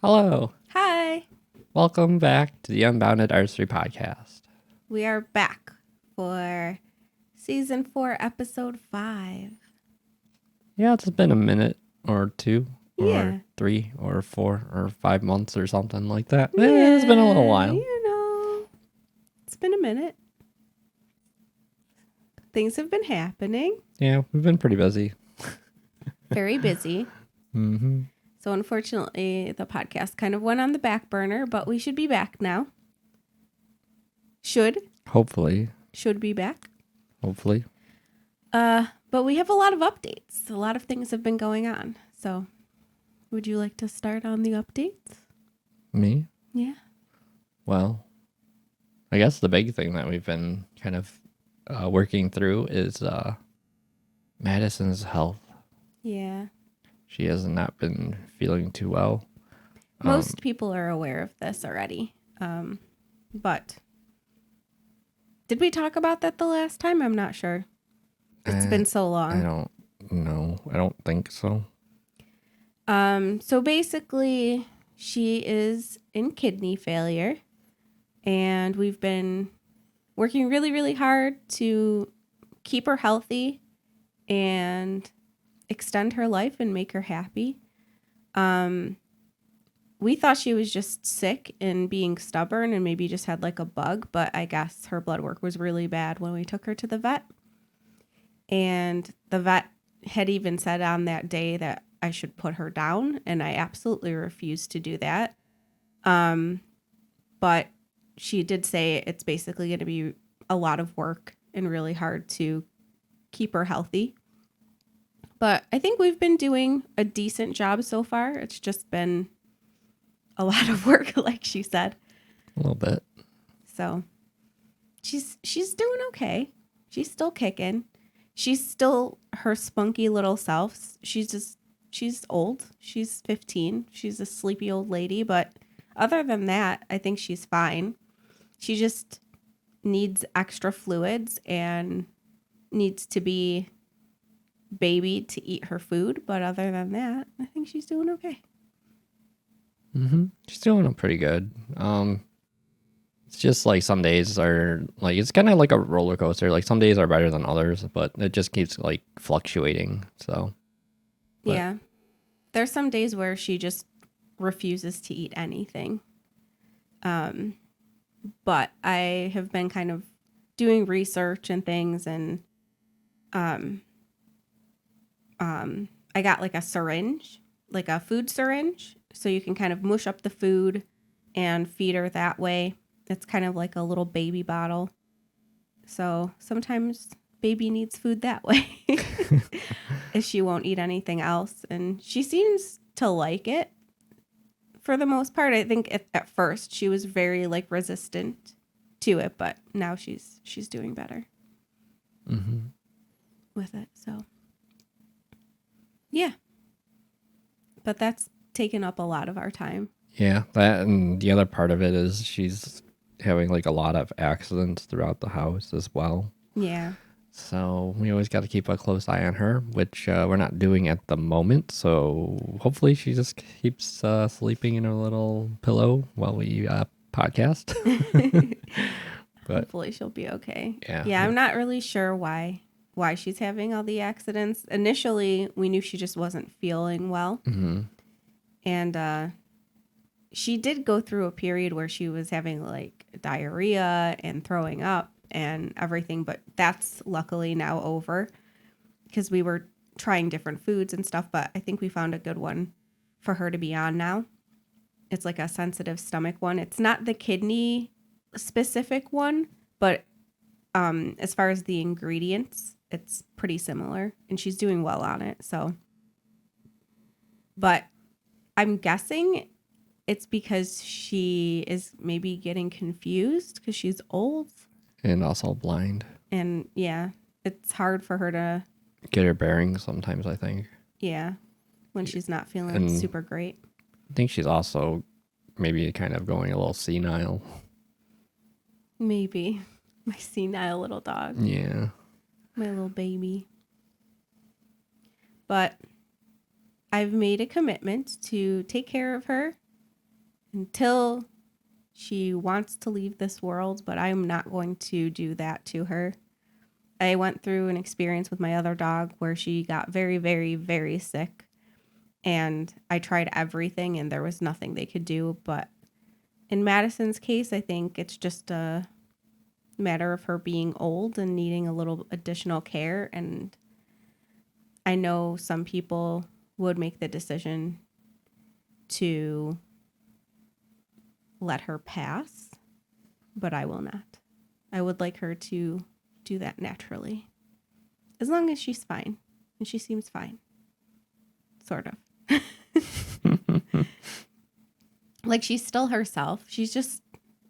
Hello. Hi. Welcome back to the Unbounded Artistry podcast. We are back for season 4, episode 5. Yeah, it's been a minute or two or Yeah. 3 or 4 or 5 months or something like that. Yeah, it's been a little while. It's been a minute. Things have been happening. Yeah, we've been pretty busy. Very busy. Mm-hmm. So unfortunately, the podcast kind of went on the back burner, but we should be back now. Should be back. Hopefully. But we have a lot of updates. A lot of things have been going on. So would you like to start on the updates? Me? Yeah. Well, I guess the big thing that we've been kind of working through is Madison's health. Yeah. She has not been feeling too well. Most people are aware of this already. But did we talk about that the last time? I'm not sure. It's been so long. I don't know. I don't think so. So basically, she is in kidney failure, and we've been working really, really hard to keep her healthy and extend her life and make her happy. We thought she was just sick and being stubborn and maybe just had like a bug, but I guess her blood work was really bad when we took her to the vet. And the vet had even said on that day that I should put her down, and I absolutely refused to do that. But she did say it's basically going to be a lot of work and really hard to keep her healthy. But I think we've been doing a decent job so far. It's just been a lot of work, like she said. A little bit. So she's doing okay. She's still kicking. She's still her spunky little self. She's old. She's 15. She's a sleepy old lady. But other than that, I think she's fine. She just needs extra fluids and needs to be babied to eat her food. But other than that, I think she's doing okay. Mm-hmm. She's doing pretty good. It's just like some days are like, it's kind of like a roller coaster. Like some days are better than others, but it just keeps like fluctuating. So, yeah, there's some days where she just refuses to eat anything. But I have been kind of doing research and things, and I got like a syringe, like a food syringe, so you can kind of mush up the food and feed her that way. It's kind of like a little baby bottle. So sometimes baby needs food that way if she won't eat anything else. And she seems to like it for the most part. I think at first she was very like resistant to it, but now she's doing better with it. So yeah, but that's taken up a lot of our time. Yeah, that, and the other part of it is she's having like a lot of accidents throughout the house as well. Yeah. So we always got to keep a close eye on her, which we're not doing at the moment. So hopefully she just keeps sleeping in her little pillow while we podcast. But hopefully she'll be okay. Yeah. Yeah, I'm not really sure why she's having all the accidents. Initially, we knew she just wasn't feeling well. Mm-hmm. And she did go through a period where she was having like diarrhea and throwing up and everything, but that's luckily now over because we were trying different foods and stuff, but I think we found a good one for her to be on now. It's like a sensitive stomach one. It's not the kidney specific one, but as far as the ingredients, it's pretty similar, and she's doing well on it. So, but I'm guessing it's because she is maybe getting confused because she's old And also blind. And yeah, it's hard for her to get her bearings sometimes, I think. Yeah, when she's not feeling super great. I think she's also maybe kind of going a little senile. Maybe. My senile little dog. Yeah. My little baby. But I've made a commitment to take care of her until she wants to leave this world, but I'm not going to do that to her. I went through an experience with my other dog where she got very, very, very sick. And I tried everything and there was nothing they could do. But in Madison's case, I think it's just a matter of her being old and needing a little additional care. And I know some people would make the decision to let her pass, but I will not. I would like her to do that naturally, as long as she's fine, and she seems fine, sort of. Like, she's still herself. She's just,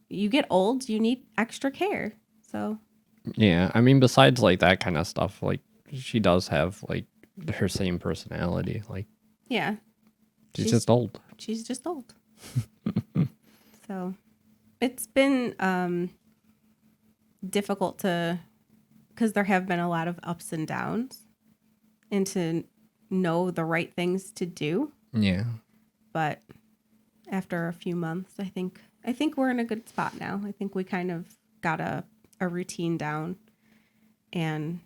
you get old, you need extra care. So Yeah, I mean, besides like that kind of stuff, like she does have like her same personality. Like, yeah, she's just old. She's just old. So it's been difficult because there have been a lot of ups and downs, and to know the right things to do. Yeah. But after a few months, I think we're in a good spot now. I think we kind of got a routine down, and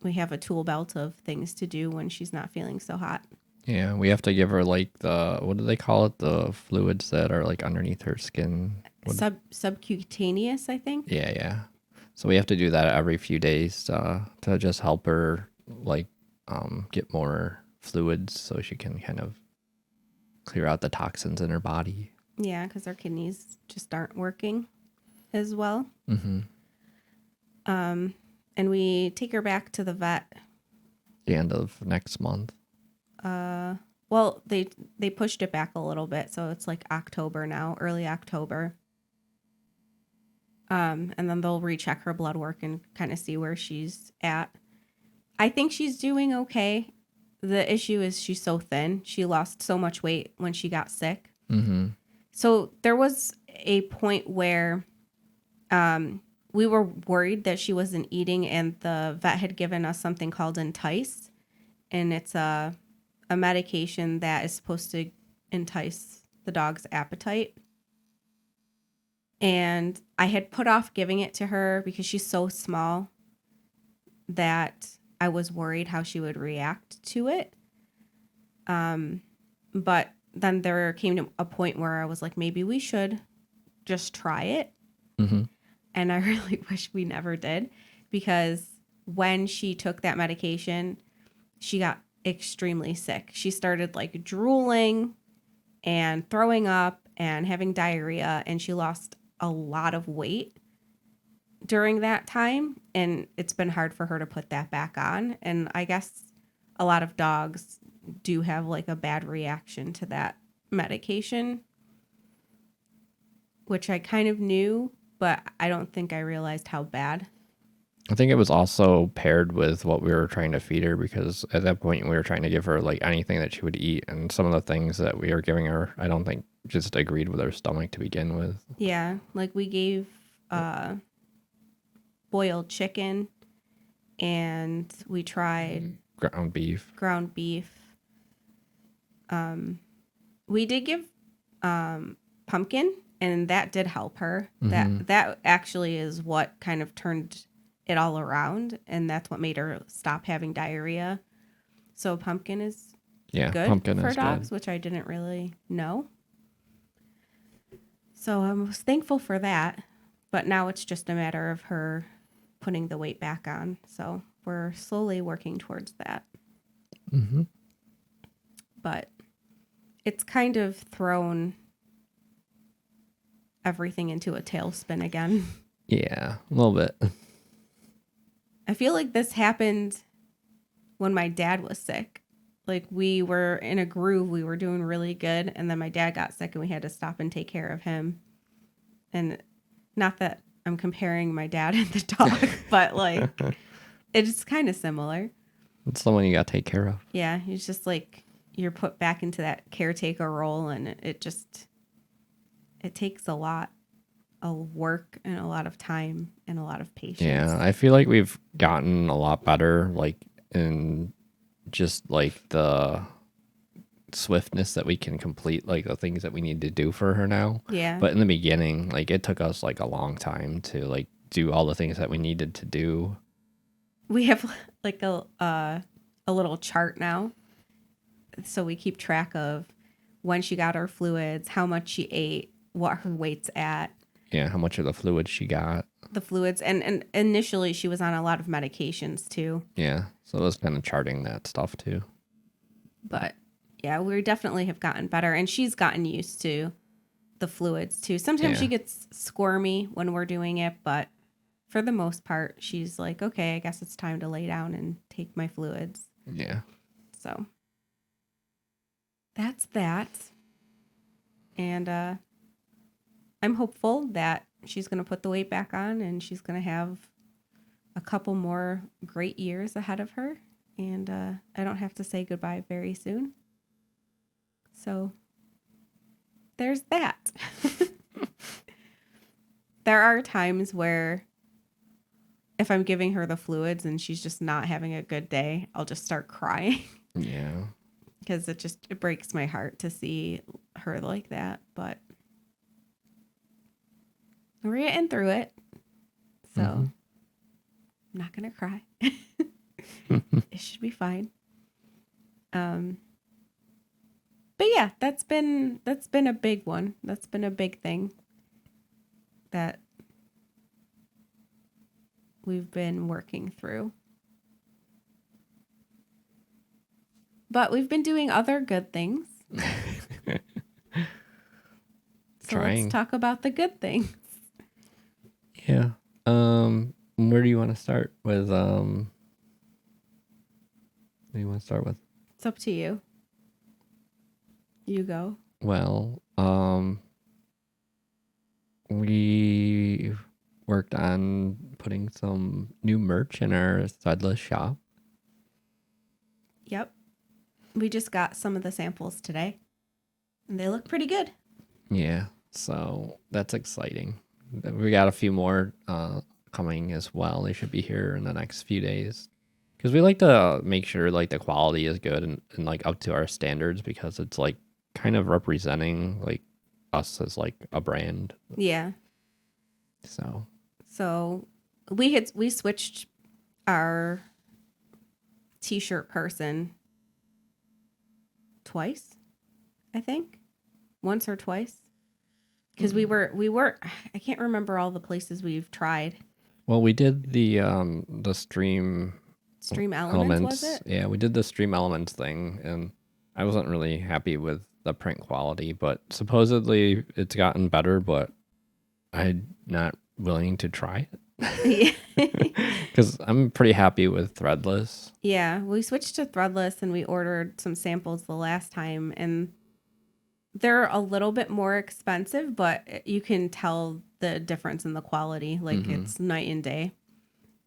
we have a tool belt of things to do when she's not feeling so hot. Yeah, we have to give her like what do they call it? The fluids that are like underneath her skin. Subcutaneous, I think. Yeah. So we have to do that every few days to just help her like get more fluids so she can kind of clear out the toxins in her body. Yeah, because her kidneys just aren't working as well. Mm-hmm. And we take her back to the vet. The end of next month. Well, they pushed it back a little bit, so it's like October now, early October. And then they'll recheck her blood work and kind of see where she's at. I think she's doing okay. The issue is she's so thin. She lost so much weight when she got sick. Mm-hmm. So there was a point where we were worried that she wasn't eating, and the vet had given us something called Entice. And it's a medication that is supposed to entice the dog's appetite. And I had put off giving it to her because she's so small that I was worried how she would react to it. But then there came to a point where I was like, maybe we should just try it. Mm-hmm. And I really wish we never did, because when she took that medication, she got extremely sick. She started like drooling and throwing up and having diarrhea, and she lost a lot of weight during that time. And it's been hard for her to put that back on. And I guess a lot of dogs do have like a bad reaction to that medication, which I kind of knew, but I don't think I realized how bad. I think it was also paired with what we were trying to feed her, because at that point we were trying to give her like anything that she would eat, and some of the things that we were giving her, I don't think just agreed with her stomach to begin with. Yeah, like we gave boiled chicken, and we tried ground beef. We did give pumpkin, and that did help her. Mm-hmm. That actually is what kind of turned it all around, and that's what made her stop having diarrhea. So pumpkin is good for dogs, which I didn't really know. So I was thankful for that, but now it's just a matter of her putting the weight back on. So we're slowly working towards that. Mm-hmm. But it's kind of thrown everything into a tailspin again. Yeah, a little bit. I feel like this happened when my dad was sick. Like, we were in a groove, we were doing really good, and then my dad got sick and we had to stop and take care of him. And not that I'm comparing my dad and the dog, but like, it's kind of similar. It's someone you got to take care of. Yeah, it's just like you're put back into that caretaker role, and it takes a lot of work and a lot of time and a lot of patience. Yeah, I feel like we've gotten a lot better, like in just like the swiftness that we can complete like the things that we need to do for her now. Yeah. But in the beginning, like it took us like a long time to like do all the things that we needed to do. We have like a little chart now. So we keep track of when she got her fluids, how much she ate, what her weight's at. Yeah, how much of the fluid she got. The fluids. And initially she was on a lot of medications too. Yeah, so it was kind of charting that stuff too. But yeah, we definitely have gotten better. And she's gotten used to the fluids too. Sometimes she gets squirmy when we're doing it, but for the most part, she's like, okay, I guess it's time to lay down and take my fluids. Yeah. So that's that. And I'm hopeful that she's going to put the weight back on and she's going to have a couple more great years ahead of her. And I don't have to say goodbye very soon. So there's that. There are times where if I'm giving her the fluids and she's just not having a good day, I'll just start crying. Yeah. Because it breaks my heart to see her like that. But we're getting through it. So I'm not going to cry. It should be fine. But yeah, that's been a big one. That's been a big thing that we've been working through. But we've been doing other good things. So let's talk about the good things. Yeah. Where do you want to start with? What do you want to start with? It's up to you. You go. Well, we worked on putting some new merch in our Threadless shop. Yep. We just got some of the samples today. And they look pretty good. Yeah, so that's exciting. We got a few more coming as well. They should be here in the next few days. Because we like to make sure like the quality is good and like up to our standards, because it's like kind of representing like us as like a brand. Yeah. So we switched our t-shirt person twice, I think. Once or twice. Because we were I can't remember all the places we've tried. Well, we did the Stream Elements, was it? Yeah, we did the Stream Elements thing, and I wasn't really happy with the print quality, but supposedly it's gotten better, but I'm not willing to try it. Because I'm pretty happy with Threadless. Yeah, we switched to Threadless and we ordered some samples the last time, and they're a little bit more expensive, but you can tell the difference in the quality. Like it's night and day.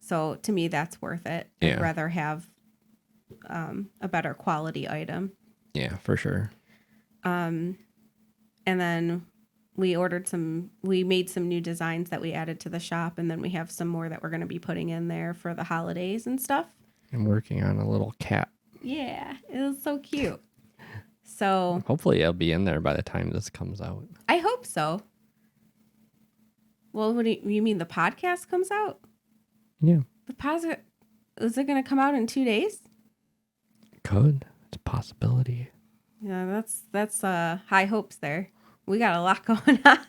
So to me, that's worth it. Yeah. I'd rather have a better quality item. Yeah, for sure. And then we made some new designs that we added to the shop. And then we have some more that we're going to be putting in there for the holidays and stuff. I'm working on a little cat. Yeah, it was so cute. So hopefully it'll be in there by the time this comes out. I hope so. Well, what do you mean the podcast comes out? Yeah. The podcast, is it going to come out in 2 days? Could. It's a possibility. Yeah, that's high hopes there. We got a lot going on.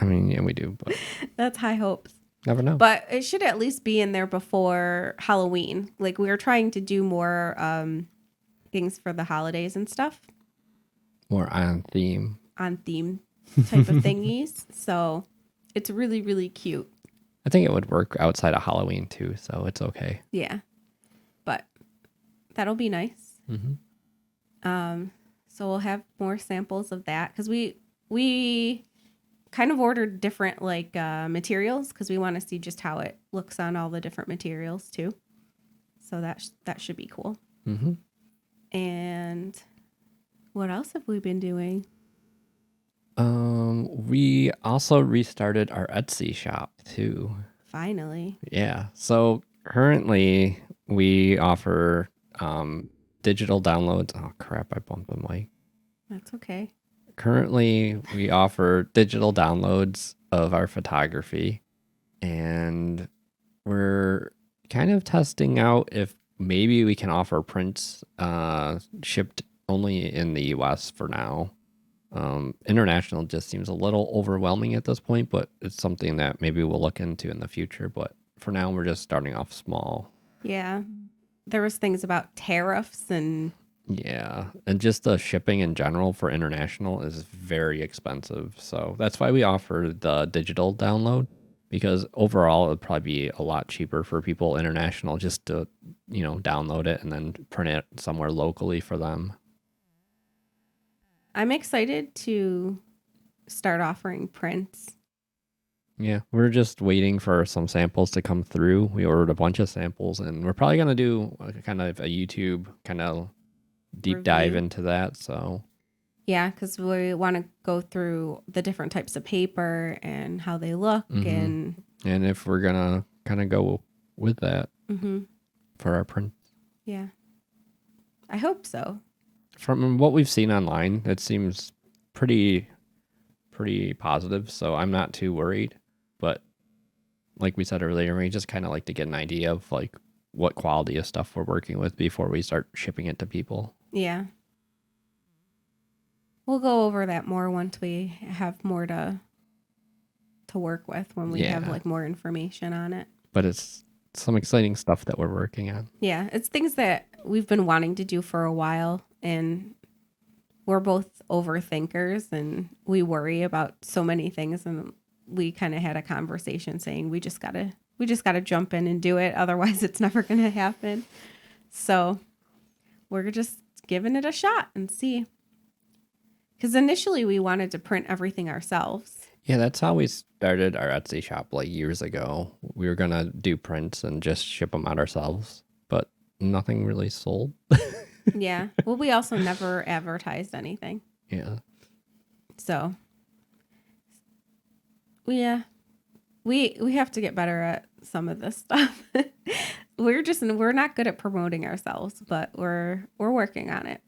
I mean, yeah, we do, but that's high hopes. Never know. But it should at least be in there before Halloween. Like we were trying to do more things for the holidays and stuff. More on theme. On theme type of thingies. So it's really, really cute. I think it would work outside of Halloween too, so it's okay. Yeah. But that'll be nice. So we'll have more samples of that, because we kind of ordered different like materials, because we want to see just how it looks on all the different materials too. So that should be cool. And what else have we been doing? We also restarted our Etsy shop too. Finally. Yeah. So currently we offer digital downloads. Oh crap! I bumped the mic. That's okay. Currently, we offer digital downloads of our photography, and we're kind of testing out if maybe we can offer prints shipped only in the US for now. International just seems a little overwhelming at this point, but it's something that maybe we'll look into in the future. But for now, we're just starting off small. Yeah. There was things about tariffs and Yeah, and just the shipping in general for international is very expensive. So that's why we offer the digital download, because overall it would probably be a lot cheaper for people international just to, download it and then print it somewhere locally for them. I'm excited to start offering prints. Yeah, we're just waiting for some samples to come through. We ordered a bunch of samples, and we're probably going to do kind of a YouTube kind of deep dive Review. into that. So Yeah, because we want to go through the different types of paper and how they look and if we're going to kind of go with that for our print. yeah. I hope so. From what we've seen online, it seems pretty positive, so I'm not too worried. But like we said earlier, we just kind of like to get an idea of like what quality of stuff we're working with before we start shipping it to people. Yeah. We'll go over that more once we have more to work with, when we have like more information on it. But it's some exciting stuff that we're working on. Yeah, it's things that we've been wanting to do for a while, and we're both overthinkers and we worry about so many things, and we kind of had a conversation saying we just got to jump in and do it, otherwise it's never going to happen. So, we're just giving it a shot and see. Cuz initially we wanted to print everything ourselves. Yeah, that's how we started our Etsy shop like years ago. We were going to do prints and just ship them out ourselves, but nothing really sold. Yeah. Well, we also never advertised anything. Yeah. So, yeah. We have to get better at some of this stuff. We're not good at promoting ourselves, but we're working on it.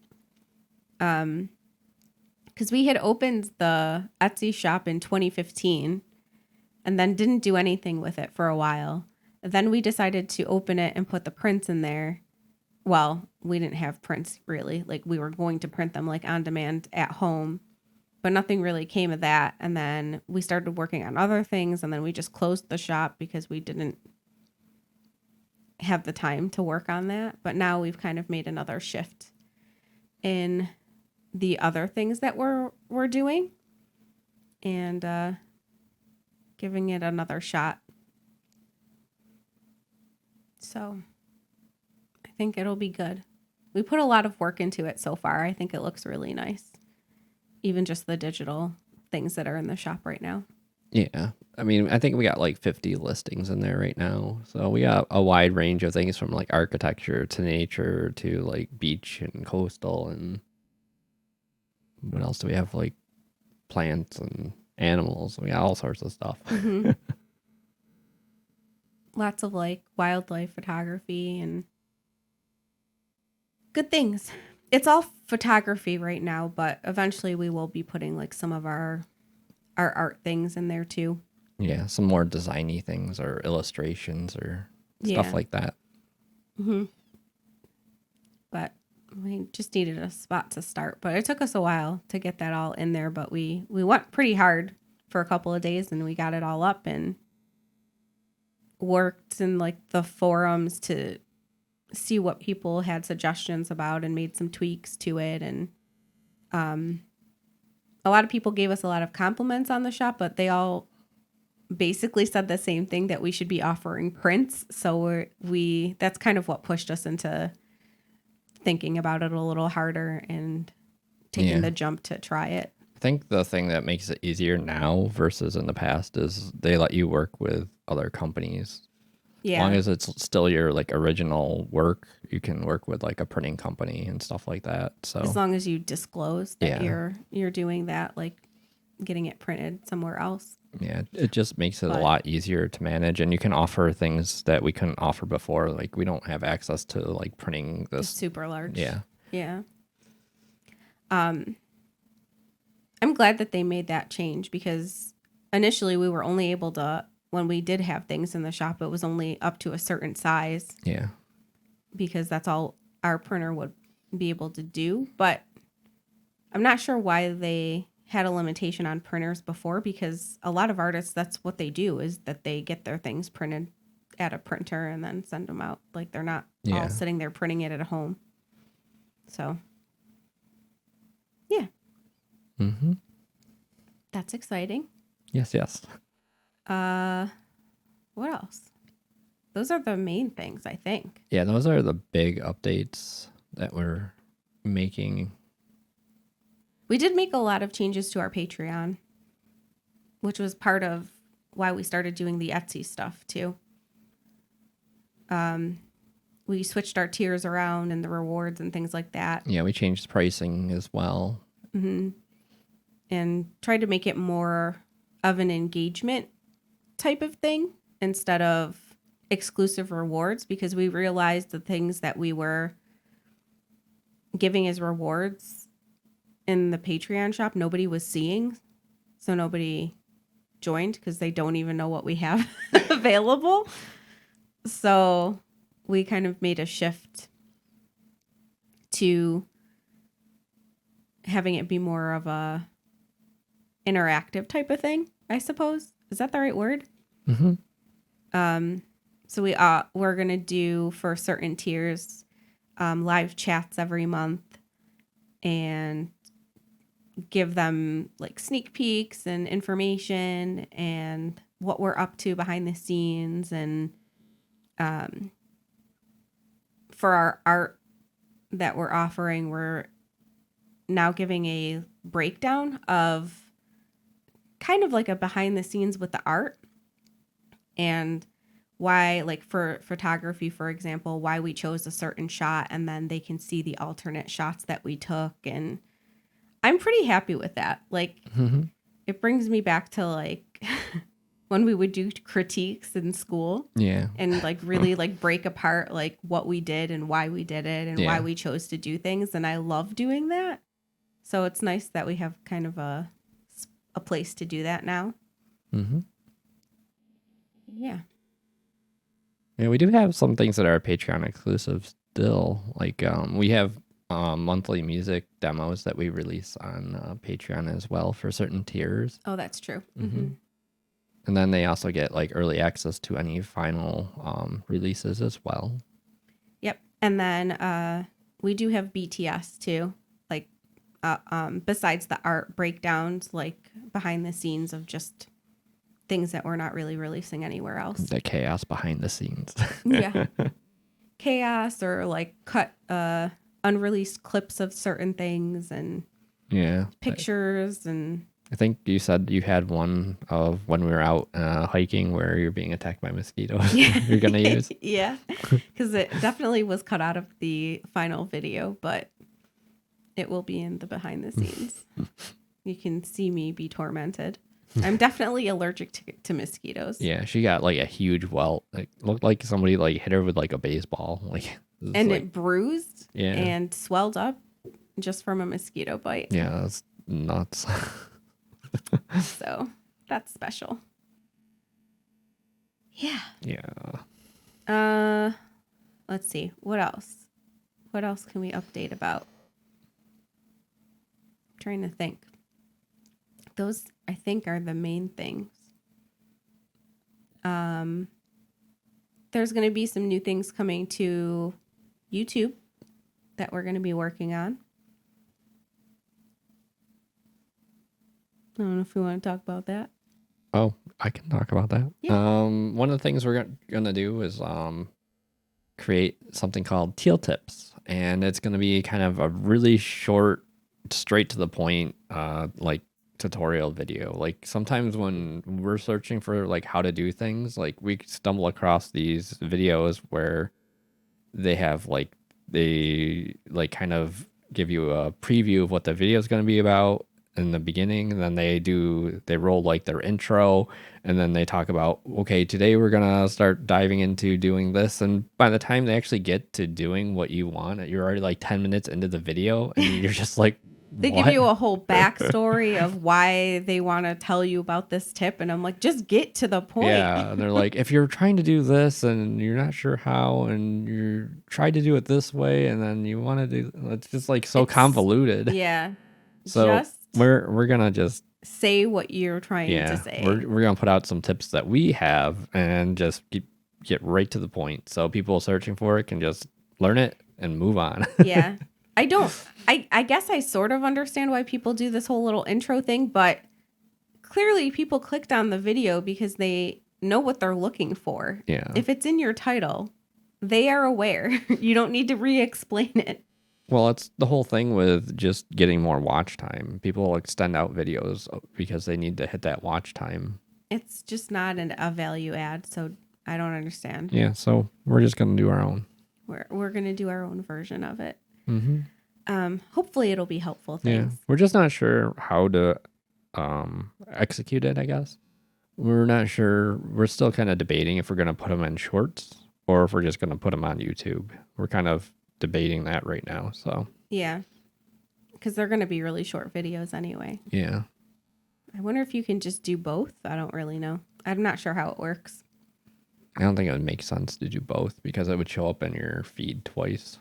Because we had opened the Etsy shop in 2015 and then didn't do anything with it for a while. Then we decided to open it and put the prints in there. Well, we didn't have prints really. Like, we were going to print them like on demand at home, but nothing really came of that. And then we started working on other things, and then we just closed the shop because we didn't have the time to work on that. But now we've kind of made another shift in the other things that we're doing, and giving it another shot. So I think it'll be good. We put a lot of work into it so far. I think it looks really nice. Even just the digital things that are in the shop right now. Yeah. I mean, I think we got like 50 listings in there right now. So we got a wide range of things, from like architecture to nature to like beach and coastal, and what else do we have? Like plants and animals. We got all sorts of stuff. Lots of like wildlife photography and good things. It's all photography right now, but eventually we will be putting like some of our art things in there too. Yeah, some more designy things or illustrations or stuff like that. But we just needed a spot to start. But it took us a while to get that all in there, but we went pretty hard for a couple of days, and we got it all up and worked in like the forums to see what people had suggestions about and made some tweaks to it. And a lot of people gave us a lot of compliments on the shop, but they all basically said the same thing, that we should be offering prints. So that's kind of what pushed us into thinking about it a little harder and taking the jump to try it. I think the thing that makes it easier now versus in the past is they let you work with other companies. Yeah. As long as it's still your like original work, you can work with like a printing company and stuff like that. So as long as you disclose that you're doing that, like getting it printed somewhere else. Yeah, it just makes it a lot easier to manage, and you can offer things that we couldn't offer before. Like, we don't have access to like printing this super large. Yeah. Yeah. I'm glad that they made that change, because initially we were only able to, when we did have things in the shop, it was only up to a certain size. Yeah. Because that's all our printer would be able to do. But I'm not sure why they had a limitation on printers before, because a lot of artists, that's what they do, is that they get their things printed at a printer and then send them out. Like, they're not all sitting there printing it at home. So, yeah. Mm-hmm. That's exciting. Yes, yes. What else? Those are the main things, I think. Yeah, those are the big updates that we're making. We did make a lot of changes to our Patreon, which was part of why we started doing the Etsy stuff too. We switched our tiers around and the rewards and things like that. Yeah, we changed pricing as well. Mm-hmm. And tried to make it more of an engagement type of thing instead of exclusive rewards, because we realized the things that we were giving as rewards in the Patreon shop, nobody was seeing. So nobody joined because they don't even know what we have available. So we kind of made a shift to having it be more of a interactive type of thing, I suppose. Is that the right word? Mm-hmm. So we're going to do, for certain tiers, live chats every month and give them like sneak peeks and information and what we're up to behind the scenes. And for our art that we're offering, we're now giving a breakdown of kind of like a behind the scenes with the art, and why, like for photography, for example, why we chose a certain shot, and then they can see the alternate shots that we took. And I'm pretty happy with that. Like, it brings me back to like when we would do critiques in school. Yeah. And like really like break apart like what we did and why we did it and why we chose to do things. And I love doing that. So it's nice that we have kind of a place to do that now. Mm-hmm. Yeah. Yeah, we do have some things that are Patreon exclusive still. Like we have monthly music demos that we release on Patreon as well for certain tiers. Oh, that's true. Mm-hmm. And then they also get like early access to any final releases as well. Yep. And then we do have BTS too. Like besides the art breakdowns, like behind the scenes of just things that we're not really releasing anywhere else. The chaos behind the scenes. Yeah. Chaos, or like cut unreleased clips of certain things and pictures. And I think you said you had one of when we were out hiking where you're being attacked by mosquitoes. You're going to use. Yeah, because it definitely was cut out of the final video, but it will be in the behind the scenes. You can see me be tormented. I'm definitely allergic to mosquitoes. Yeah, she got like a huge welt. Like looked like somebody like hit her with like a baseball. And like, it bruised and swelled up just from a mosquito bite. Yeah, that's nuts. So that's special. Yeah. Yeah. Let's see. What else? What else can we update about? I'm trying to think. Those, I think, are the main things. There's going to be some new things coming to YouTube that we're going to be working on. I don't know if you want to talk about that. Oh, I can talk about that. Yeah. One of the things we're gonna do is create something called Teal Tips, and it's gonna be kind of a really short, straight to the point, like tutorial video. Like sometimes when we're searching for like how to do things, like we stumble across these videos where they have like they like kind of give you a preview of what the video is going to be about in the beginning, and then they roll like their intro, and then they talk about, okay, today we're gonna start diving into doing this, and by the time they actually get to doing what you want, you're already like 10 minutes into the video and you're just like, They give you a whole backstory of why they want to tell you about this tip. And I'm like, just get to the point. Yeah. And they're like, if you're trying to do this and you're not sure how, and you're trying to do it this way, and then you want to do, it's just like so convoluted. Yeah. So just we're going to just say what you're trying to say. We're going to put out some tips that we have and just get right to the point. So people searching for it can just learn it and move on. Yeah. I guess I sort of understand why people do this whole little intro thing, but clearly people clicked on the video because they know what they're looking for. Yeah. If it's in your title, they are aware. You don't need to re-explain it. Well, it's the whole thing with just getting more watch time. People extend out videos because they need to hit that watch time. It's just not a value add, so I don't understand. Yeah, so we're just going to do our own. We're going to do our own version of it. Mm-hmm. Hopefully it'll be helpful things. Yeah, we're just not sure how to execute it, I guess. We're not sure. We're still kind of debating if we're going to put them in shorts or if we're just going to put them on YouTube. We're kind of debating that right now, so yeah, because they're going to be really short videos anyway. Yeah, I wonder if you can just do both. I don't really know. I'm not sure how it works. I don't think it would make sense to do both because it would show up in your feed twice.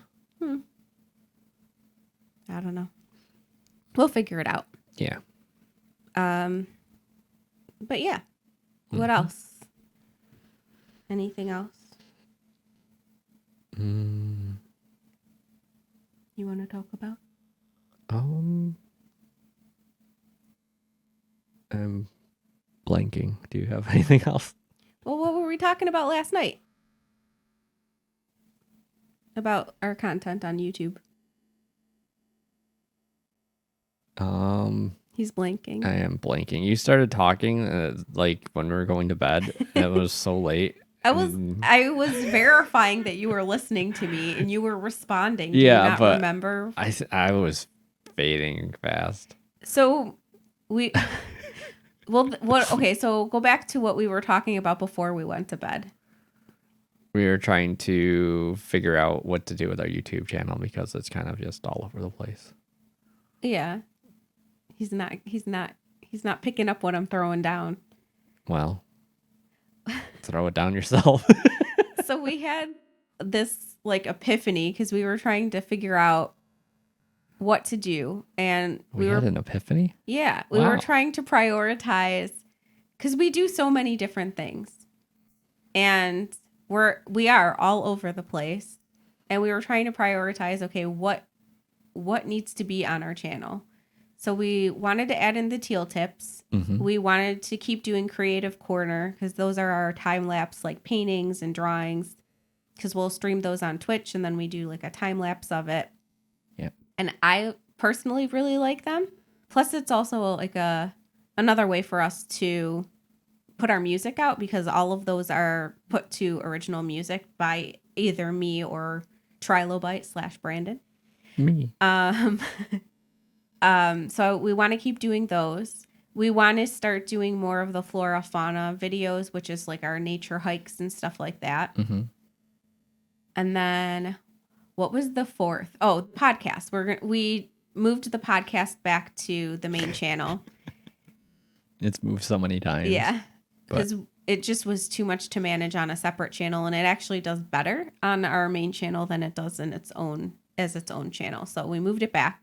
I don't know. We'll figure it out. Yeah. But yeah, what else? Anything else you want to talk about? I'm blanking. Do you have anything else? Well, what were we talking about last night? About our content on YouTube. He's blanking. I am blanking. You started talking like when we were going to bed. And it was so late. I was verifying that you were listening to me and you were responding. Do yeah, you not but remember? I was fading fast. So we okay, so go back to what we were talking about before we went to bed. We were trying to figure out what to do with our YouTube channel because it's kind of just all over the place. Yeah. He's not picking up what I'm throwing down. Well, throw it down yourself. So we had this like epiphany because we were trying to figure out what to do, and we had an epiphany? Yeah, we were trying to prioritize because we do so many different things, and we are all over the place, and we were trying to prioritize. Okay, what needs to be on our channel? So we wanted to add in the Teal tips. Mm-hmm. We wanted to keep doing Creative Corner because those are our time-lapse like paintings and drawings because we'll stream those on Twitch and then we do like a time-lapse of it. Yeah. And I personally really like them. Plus it's also like another way for us to put our music out because all of those are put to original music by either me or Trilobite/Brandon. Me. So we want to keep doing those. We want to start doing more of the flora fauna videos, which is like our nature hikes and stuff like that. Mm-hmm. And then what was the fourth? Oh, podcast. We moved the podcast back to the main channel. It's moved so many times. Yeah. Because it just was too much to manage on a separate channel, and it actually does better on our main channel than it does in its own channel. So we moved it back.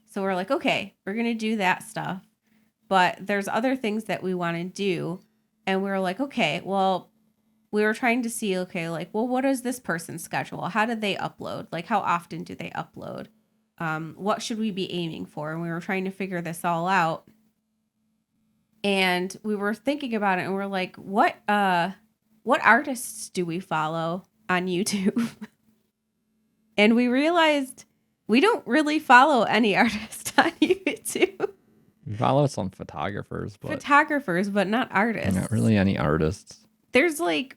So we're like, okay, we're going to do that stuff. But there's other things that we want to do. And we were like, okay, well, we were trying to see, okay, like, well, what is this person's schedule? How did they upload? Like, how often do they upload? What should we be aiming for? And we were trying to figure this all out. And we were thinking about it and we're like, what artists do we follow on YouTube? And we realized we don't really follow any artists on YouTube. We follow some photographers, but not artists. Not really any artists. There's like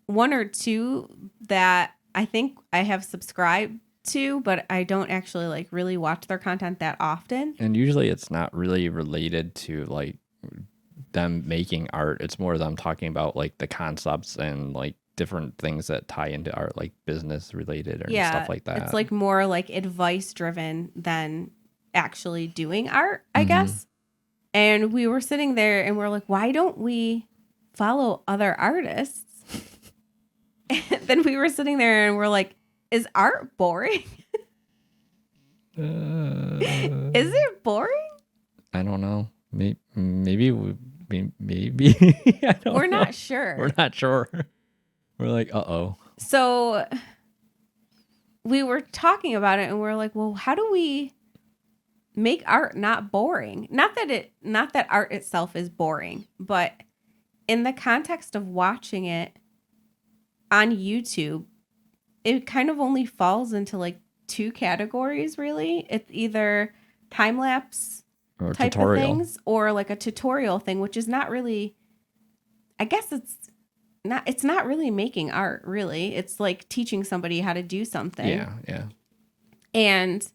one or two that I think I have subscribed to, but I don't actually like really watch their content that often. And usually it's not really related to like them making art. It's more them talking about like the concepts and like different things that tie into art, like business related or stuff like that. It's like more like advice driven than actually doing art, I guess. And we were sitting there and we're like, why don't we follow other artists? And then we were sitting there and we're like, is art boring? Is it boring? I don't know. Maybe maybe. I don't We're know. not sure. We're not sure. We're like, uh-oh. So we were talking about it and we're like, well, how do we make art not boring? Not that art itself is boring, but in the context of watching it on YouTube, it kind of only falls into like two categories, really. It's either time lapse Or type tutorial. of things or like a tutorial thing, which is not really, I guess it's not really making art, really. It's like teaching somebody how to do something. Yeah. And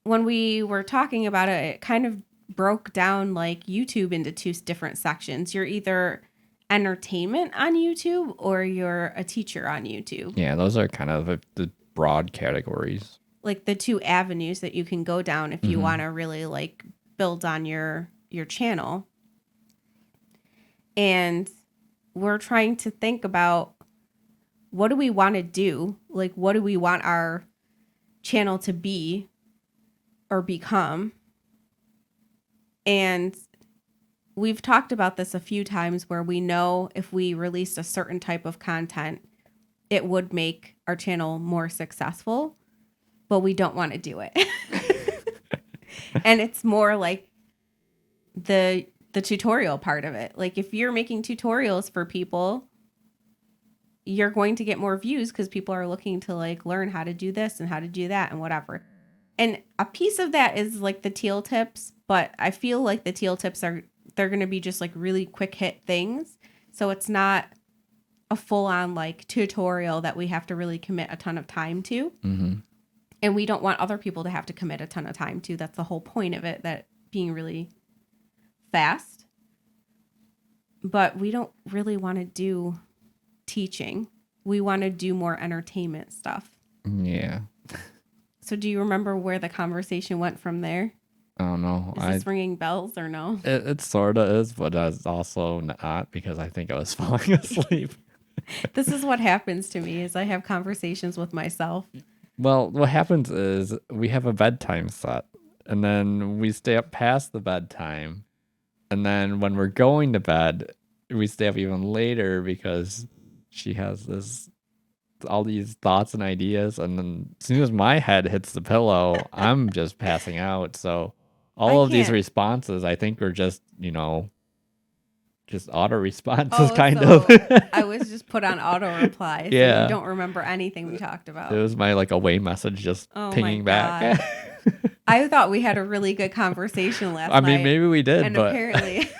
when we were talking about it, it kind of broke down like YouTube into two different sections. You're either entertainment on YouTube or you're a teacher on YouTube. Yeah, those are kind of the broad categories. Like the two avenues that you can go down if you want to really like build on your channel. And we're trying to think about, what do we want to do? Like, what do we want our channel to be or become? And we've talked about this a few times where we know if we released a certain type of content, it would make our channel more successful, but we don't want to do it. And it's more like the tutorial part of it. Like if you're making tutorials for people, you're going to get more views because people are looking to like learn how to do this and how to do that and whatever. And a piece of that is like the Teal tips, but I feel like the Teal tips they're going to be just like really quick hit things. So it's not a full on like tutorial that we have to really commit a ton of time to. And we don't want other people to have to commit a ton of time to. That's the whole point of it, that being really fast. But we don't really want to do teaching. We want to do more entertainment stuff. Yeah. So do you remember where the conversation went from there? I don't know. Is this ringing bells or no? It sort of is, but it's also not, because I think I was falling asleep. This is what happens to me, is I have conversations with myself. Well, what happens is we have a bedtime set, and then we stay up past the bedtime. And then when we're going to bed, we stay up even later because she has all these thoughts and ideas. And then as soon as my head hits the pillow, I'm just passing out. So all of these responses, I think, are just, just auto responses, kind of. I was just put on auto reply. So Yeah. you don't remember anything we talked about. It was my like away message just pinging back. I thought we had a really good conversation last night. I mean, maybe we did, and but apparently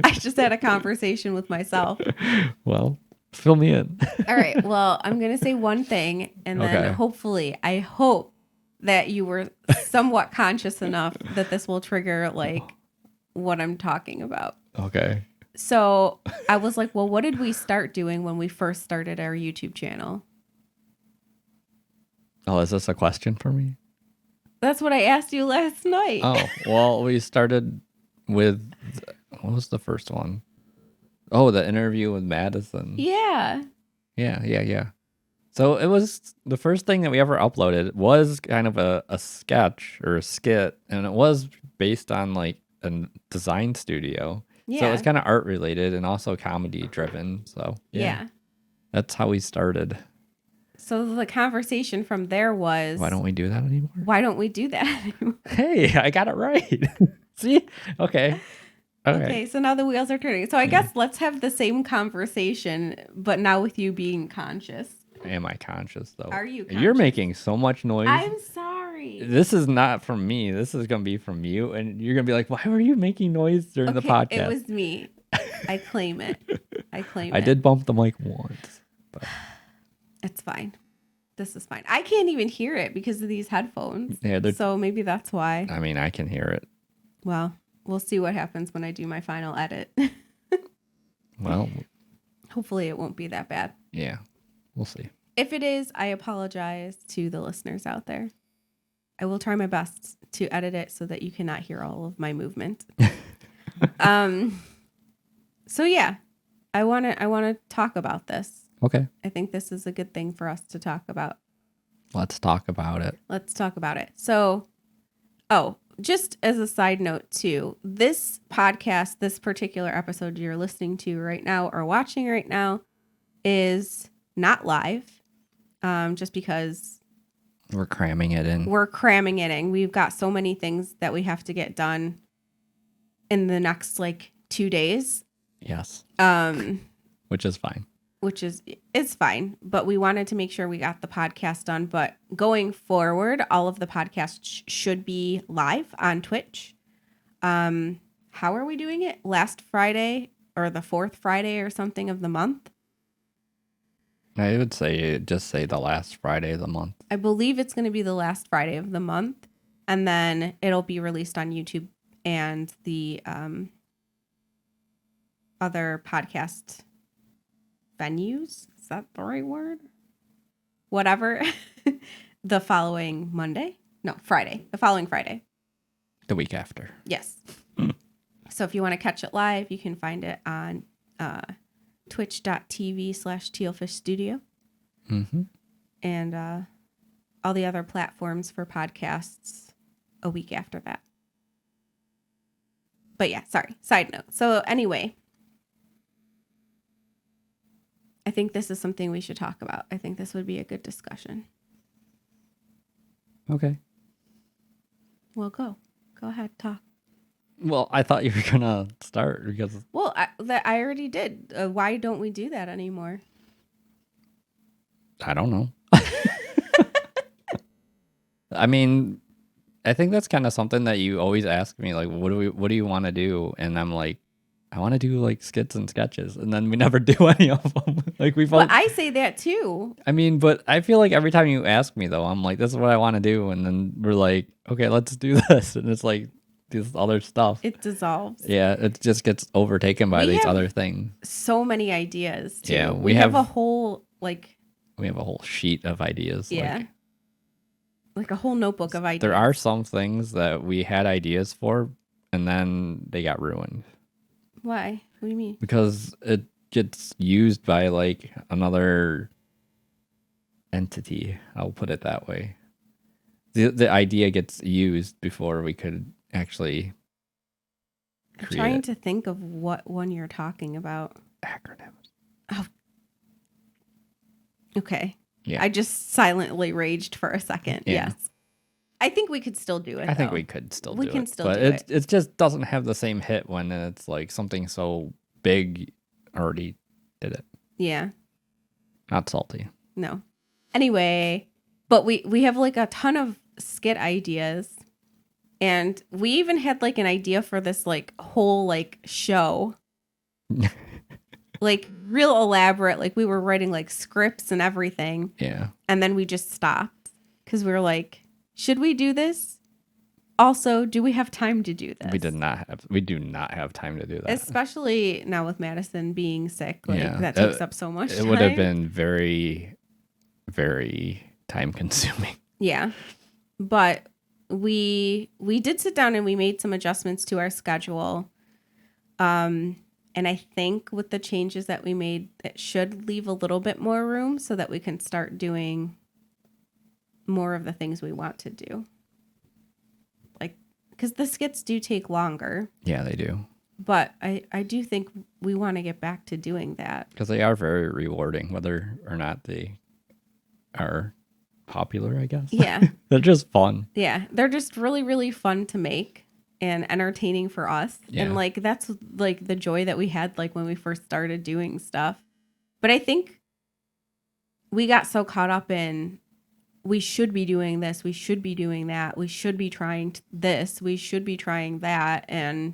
I just had a conversation with myself. Well, fill me in. All right. Well, I'm going to say one thing, and then hopefully, I hope that you were somewhat conscious enough that this will trigger like what I'm talking about. Okay. So I was like, well, what did we start doing when we first started our YouTube channel? Oh, is this a question for me? That's what I asked you last night. Oh, well, we started with, what was the first one? Oh, the interview with Madison. Yeah. Yeah. So it was the first thing that we ever uploaded was kind of a sketch or a skit, and it was based on like a design studio. Yeah. So it was kind of art related and also comedy driven. So yeah. That's how we started. So the conversation from there was, why don't we do that anymore? Why don't we do that anymore? Hey, I got it right. See? Okay. Okay, so now the wheels are turning. So I guess let's have the same conversation, but now with you being conscious. Am I conscious, though? Are you conscious? You're making so much noise. I'm sorry. This is not from me. This is going to be from you. And you're going to be like, why were you making noise during the podcast? It was me. I claim it. I did bump the mic once. But it's fine. This is fine. I can't even hear it because of these headphones. Yeah, so maybe that's why. I mean, I can hear it. Well, we'll see what happens when I do my final edit. Well, hopefully it won't be that bad. Yeah, we'll see. If it is, I apologize to the listeners out there. I will try my best to edit it so that you cannot hear all of my movement. So yeah, I want to talk about this. Okay. I think this is a good thing for us to talk about. Let's talk about it. Let's talk about it. So, just as a side note too, this podcast, this particular episode you're listening to right now or watching right now is not live. Just because we're cramming it in. We've got so many things that we have to get done in the next 2 days. Yes. Which is fine. It's fine, but we wanted to make sure we got the podcast done. But going forward, all of the podcasts should be live on Twitch. How are we doing it? Last Friday or the fourth Friday or something of the month? I would say just say the last Friday of the month. I believe it's going to be the last Friday of the month, and then it'll be released on YouTube and the other podcast venues. Is that the right word? Whatever. The following Monday? No, Friday. The following Friday. The week after. Yes. So if you want to catch it live, you can find it on twitch.tv/tealfishstudio. Mm-hmm. And all the other platforms for podcasts a week after that. But yeah, sorry. Side note. So anyway, I think this is something we should talk about. I think this would be a good discussion. Okay. Well, go ahead, talk. Well, I thought you were gonna start because. Well, I already did. Why don't we do that anymore? I don't know. I mean, I think that's kind of something that you always ask me, like, what do you want to do? And I'm like, I want to do skits and sketches, and then we never do any of them. But I say that too. I mean, but I feel like every time you ask me though, I'm like, this is what I want to do, and then we're like, okay, let's do this, and it's like this other stuff. It dissolves. Yeah, it just gets overtaken by these other things. So many ideas too. Yeah, we have a whole we have a whole sheet of ideas. Yeah. Like a whole notebook of ideas. There are some things that we had ideas for, and then they got ruined. Why? What do you mean? Because it gets used by another entity. I'll put it that way. The idea gets used before we could actually create I'm trying it. to think of what one you're talking about. Acronyms. Oh. Okay. Yeah. I just silently raged for a second. Yeah. Yes. I think we could still do it. I think we could still do it. We can still but do it. It just doesn't have the same hit when it's something so big already did it. Yeah. Not salty. No. Anyway, but we have a ton of skit ideas, and we even had an idea for this whole show. Real elaborate. We were writing scripts and everything. Yeah. And then we just stopped because we were like, should we do this? Also, do we have time to do this? We do not have time to do that. Especially now with Madison being sick. That takes up so much time. It would have been very, very time consuming. Yeah. But we did sit down and we made some adjustments to our schedule. And I think with the changes that we made, it should leave a little bit more room so that we can start doing more of the things we want to do. Because the skits do take longer. Yeah, they do. But I do think we want to get back to doing that. Because they are very rewarding, whether or not they are popular, I guess. Yeah. They're just fun. Yeah. They're just really, really fun to make and entertaining for us. Yeah. And that's the joy that we had when we first started doing stuff. But I think we got so caught up in we should be doing this, we should be doing that, we should be trying this, we should be trying that, and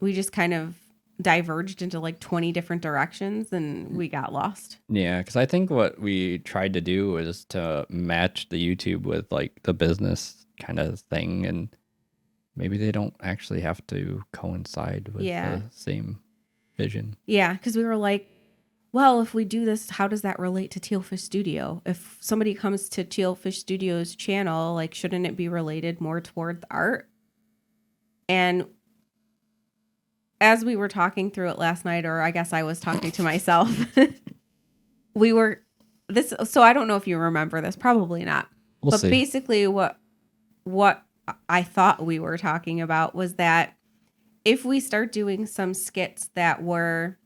we just kind of diverged into 20 different directions and we got lost. Yeah, because I think what we tried to do was to match the YouTube with the business kind of thing, and maybe they don't actually have to coincide with the same vision. Yeah, because we were well, if we do this, how does that relate to Tealfish Studio? If somebody comes to Tealfish Studio's channel, like, shouldn't it be related more toward the art? And as we were talking through it last night, or I guess I was talking to myself, so I don't know if you remember this, probably not. We'll see. Basically what I thought we were talking about was that if we start doing some skits that were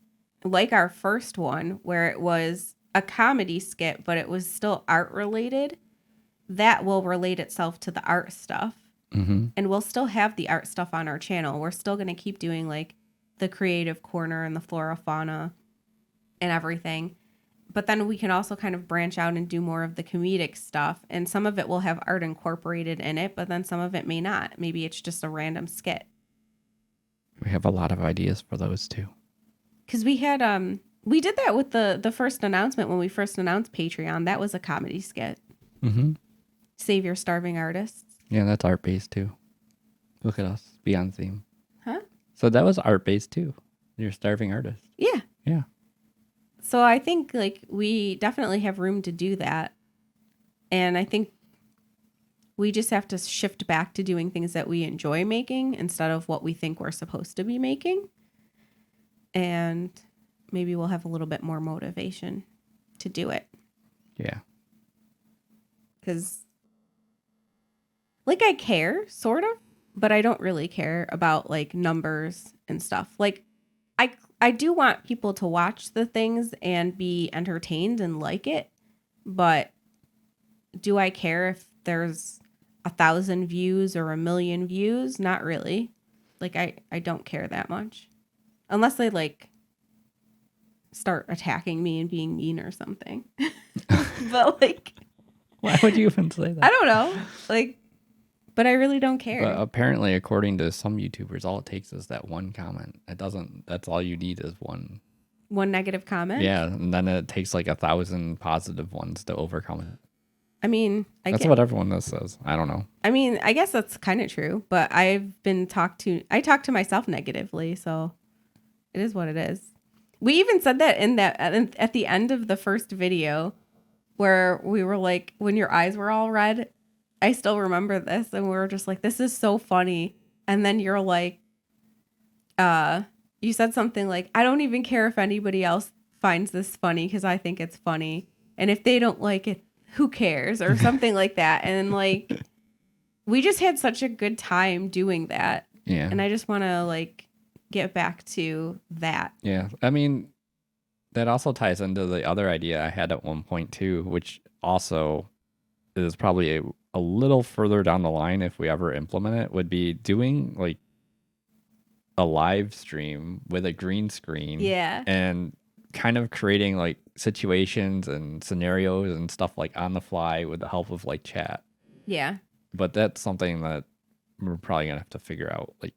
like our first one, where it was a comedy skit, but it was still art related, that will relate itself to the art stuff. Mm-hmm. And we'll still have the art stuff on our channel. We're still going to keep doing like the creative corner and the flora fauna and everything. But then we can also kind of branch out and do more of the comedic stuff. And some of it will have art incorporated in it, but then some of it may not. Maybe it's just a random skit. We have a lot of ideas for those too. Because we had, we did that with the first announcement when we first announced Patreon. That was a comedy skit. Mm-hmm. Save Your Starving Artists. Yeah, that's art-based too. Look at us. Be on theme. Huh? So that was art-based too. You're starving artist. Yeah. Yeah. So I think like we definitely have room to do that. And I think we just have to shift back to doing things that we enjoy making instead of what we think we're supposed to be making. And maybe we'll have a little bit more motivation to do it. Yeah. Because like I care, sort of, but I don't really care about like numbers and stuff. Like I do want people to watch the things and be entertained and like it, but do I care if there's 1,000 views or 1,000,000 views? Not really. Like I don't care that much. Unless they like start attacking me and being mean or something. But like, why would you even say that? I don't know. Like, but I really don't care. But apparently, according to some YouTubers, all it takes is that one comment. It doesn't. That's all you need is one. One negative comment. Yeah, and then it takes like 1,000 positive ones to overcome it. I mean, that's what everyone else says. I don't know. I mean, I guess that's kind of true, but I talk to myself negatively, so it is what it is. We even said that at the end of the first video where we were like, when your eyes were all red, I still remember this, and we were just like, this is so funny. And then you're like, you said something like, I don't even care if anybody else finds this funny because I think it's funny. And if they don't like it, who cares? Or something like that. And like, we just had such a good time doing that. Yeah. And I just want to like get back to that. Yeah. I mean, that also ties into the other idea I had at one point too, which also is probably a little further down the line if we ever implement it, would be doing like a live stream with a green screen. Yeah. And kind of creating like situations and scenarios and stuff like on the fly with the help of like chat. Yeah. But that's something that we're probably going to have to figure out like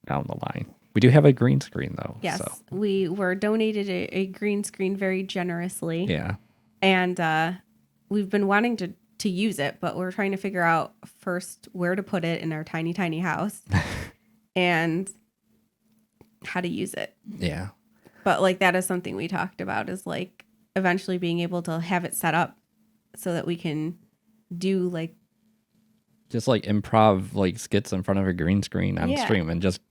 down the line. We do have a green screen though. Yes. So. We were donated a green screen very generously. Yeah. And we've been wanting to use it, but we're trying to figure out first where to put it in our tiny, tiny house and how to use it. Yeah. But like that is something we talked about, is like eventually being able to have it set up so that we can do like just like improv like skits in front of a green screen on Yeah. stream and just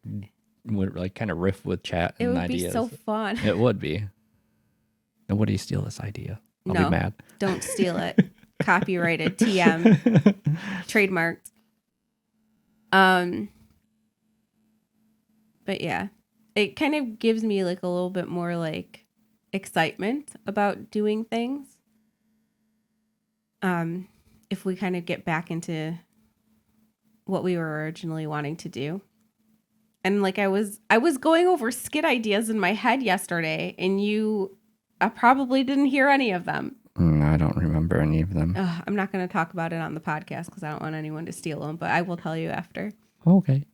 would like kind of riff with chat it and would ideas. be so fun. It would be. Nobody steal this idea. I'll No, be mad. Don't steal it. Copyrighted, TM, trademarked. But yeah, it kind of gives me like a little bit more like excitement about doing things. If we kind of get back into what we were originally wanting to do. And like I was going over skit ideas in my head yesterday, and I probably didn't hear any of them. I don't remember any of them. I'm not going to talk about it on the podcast because I don't want anyone to steal them, but I will tell you after. Okay.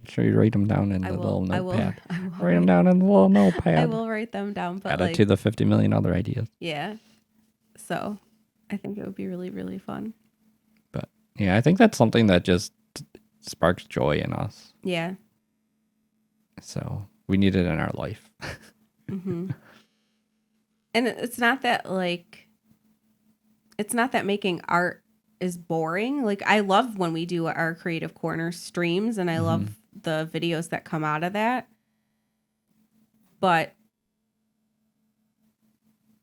Sure, you write them down in the little notepad. I will Write them down in the little notepad. I will write them down. But Add like, it to the 50 million other ideas. yeah. So I think it would be really, really fun. But yeah, I think that's something that just sparks joy in us. Yeah. So we need it in our life. Mm-hmm. And it's not that making art is boring. Like, I love when we do our Creative Corner streams, and I love the videos that come out of that. But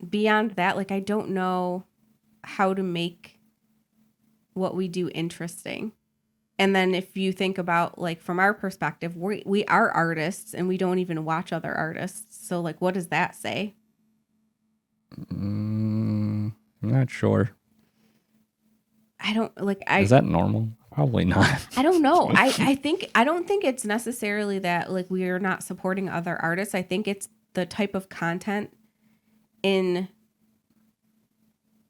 beyond that, like, I don't know how to make what we do interesting. And then if you think about, like, from our perspective, we are artists and we don't even watch other artists. So, like, what does that say? I'm not sure. I don't like. Is that normal? Probably not. I don't know. I don't think it's necessarily that, like, we are not supporting other artists. I think it's the type of content in,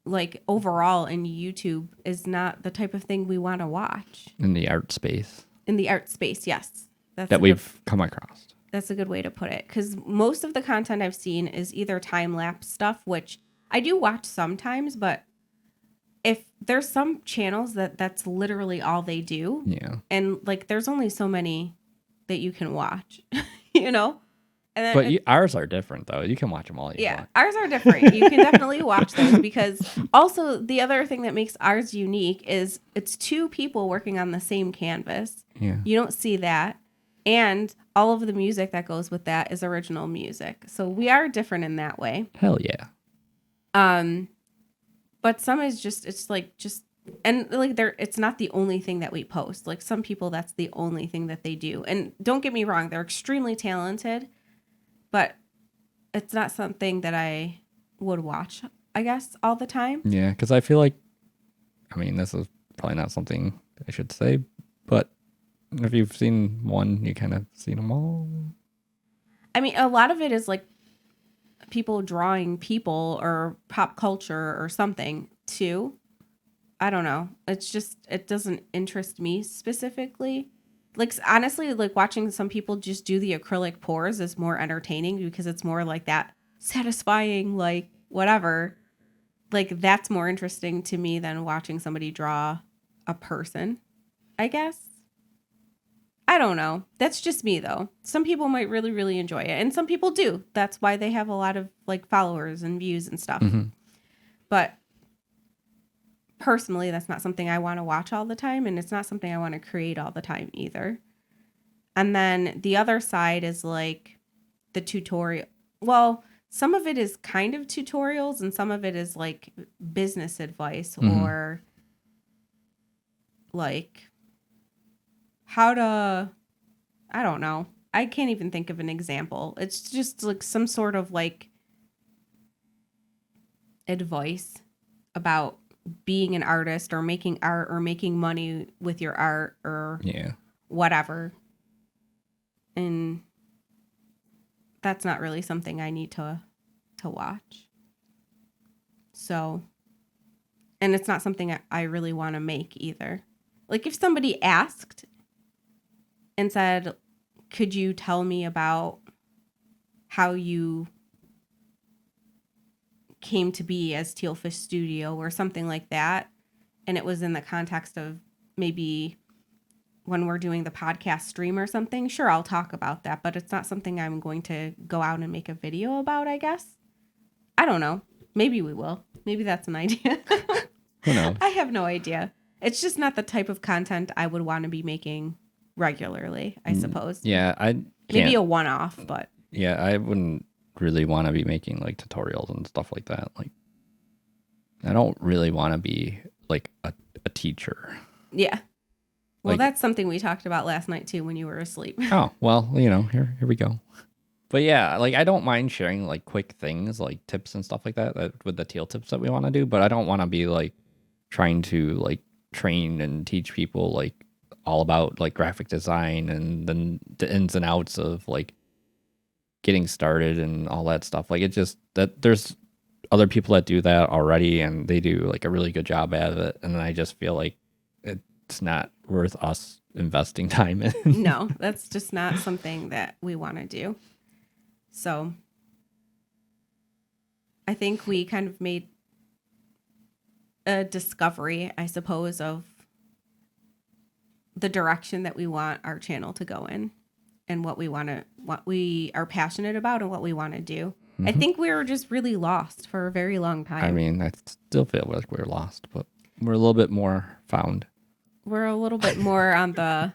like, overall in YouTube is not the type of thing we want to watch. In the art space. In the art space, yes. That we've come across. That's a good way to put it. Because most of the content I've seen is either time-lapse stuff, which I do watch sometimes, but if there's some channels that's literally all they do. Yeah. And, like, there's only so many that you can watch, you know? And then But ours are different, though. You can watch them all you want. Ours are different. You can definitely watch those, because also the other thing that makes ours unique is it's two people working on the same canvas. Yeah. You don't see that. And all of the music that goes with that is original music. So we are different in that way. Hell yeah. But some is and, like, it's not the only thing that we post. Like, some people, that's the only thing that they do. And don't get me wrong, they're extremely talented, but it's not something that I would watch, I guess, all the time. Yeah, because I feel like, I mean, this is probably not something I should say, but if you've seen one, you kind of seen them all. I mean, a lot of it is, like, people drawing people or pop culture or something too. I don't know. It's just, it doesn't interest me specifically. Like, honestly, like, watching some people just do the acrylic pours is more entertaining, because it's more like that satisfying, like, whatever. Like, that's more interesting to me than watching somebody draw a person, I guess. I don't know. That's just me, though. Some people might really, really enjoy it. And some people do. That's why they have a lot of, like, followers and views and stuff. Mm-hmm. But personally, that's not something I want to watch all the time. And it's not something I want to create all the time either. And then the other side is, like, the tutorial. Well, some of it is kind of tutorials and some of it is, like, business advice or, like, how to, I don't know. I can't even think of an example. It's just, like, some sort of, like, advice about being an artist or making art or making money with your art or whatever. And that's not really something I need to watch. So, and it's not something I really want to make either. Like, if somebody asked and said, could you tell me about how you came to be as Tealfish Studio or something like that, and it was in the context of maybe when we're doing the podcast stream or something, sure, I'll talk about that, but it's not something I'm going to go out and make a video about, I guess. I don't know. Maybe we will. Maybe that's an idea. Who knows? I have no idea. It's just not the type of content I would want to be making regularly, I suppose. Yeah, maybe a one-off, but yeah, I wouldn't really want to be making, like, tutorials and stuff like that. Like, I don't really want to be, like, a teacher. Yeah. Well, Like, that's something we talked about last night too when you were asleep. Oh, well, you know, here we go. But yeah, like, I don't mind sharing, like, quick things, like tips and stuff like that with the Teal tips that we want to do, but I don't want to be, like, trying to, like, train and teach people, like, all about, like, graphic design and then the ins and outs of, like, getting started and all that stuff. Like, it just, that there's other people that do that already and they do, like, a really good job at it, and then I just feel like it's not worth us investing time in. No, that's just not something that we want to do. So I think we kind of made a discovery, I suppose, of the direction that we want our channel to go in and what we are passionate about and what we want to do. I think we were just really lost for a very long time. I mean, I still feel like we're lost, but we're a little bit more found. We're a little bit more on the,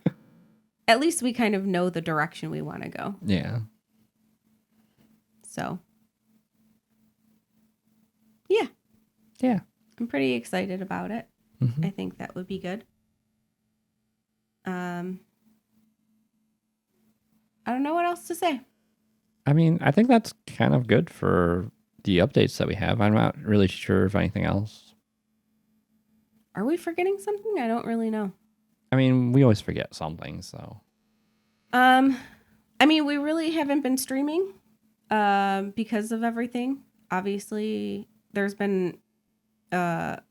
at least we kind of know the direction we want to go. Yeah. So, yeah. Yeah. I'm pretty excited about it. Mm-hmm. I think that would be good. I don't know what else to say. I mean, I think that's kind of good for the updates that we have. I'm not really sure if anything else. Are we forgetting something? I don't really know. I mean, we always forget something, so. I mean, we really haven't been streaming because of everything. Obviously, there's been a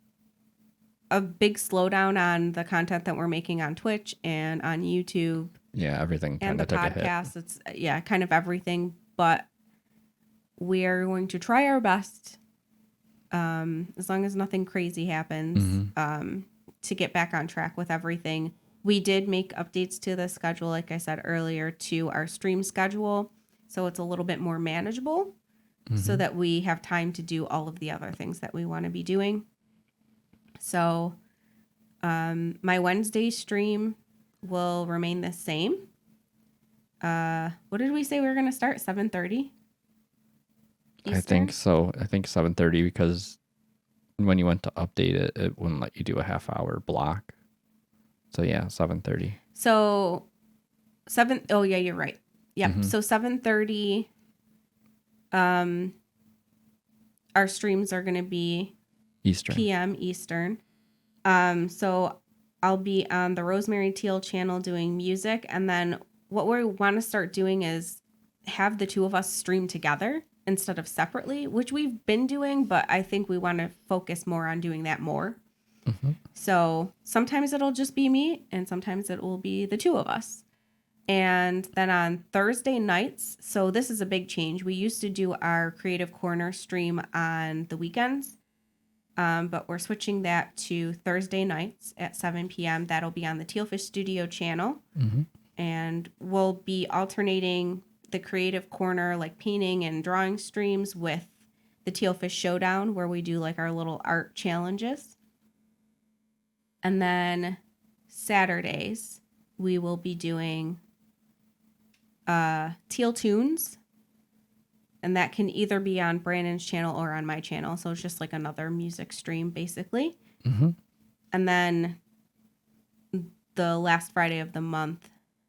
big slowdown on the content that we're making on Twitch and on YouTube. Yeah, everything and kind the of took a podcast. hit. It's kind of everything. But we are going to try our best, as long as nothing crazy happens, to get back on track with everything. We did make updates to the schedule, like I said earlier, to our stream schedule, so it's a little bit more manageable, so that we have time to do all of the other things that we want to be doing. So, my Wednesday stream will remain the same. What did we say we were going to start? 7:30? I think so. I think 7:30 because when you went to update it, it wouldn't let you do a half-hour block. So yeah, 7:30. So oh yeah, you're right. Yep. So 7:30 our streams are going to be Eastern. PM Eastern. So I'll be on the Rosemary Teal channel doing music, and then what we want to start doing is have the two of us stream together instead of separately, which we've been doing, but I think we want to focus more on doing that more. So sometimes it'll just be me, and sometimes it will be the two of us. And then on Thursday nights, so this is a big change. We used to do our Creative Corner stream on the weekends, but we're switching that to Thursday nights at 7 p.m. That'll be on the Tealfish Studio channel. And we'll be alternating the Creative Corner, like painting and drawing streams, with the Tealfish Showdown, where we do like our little art challenges. And then Saturdays, we will be doing Teal Tunes. And that can either be on Brandon's channel or on my channel. So it's just like another music stream, basically. And then the last Friday of the month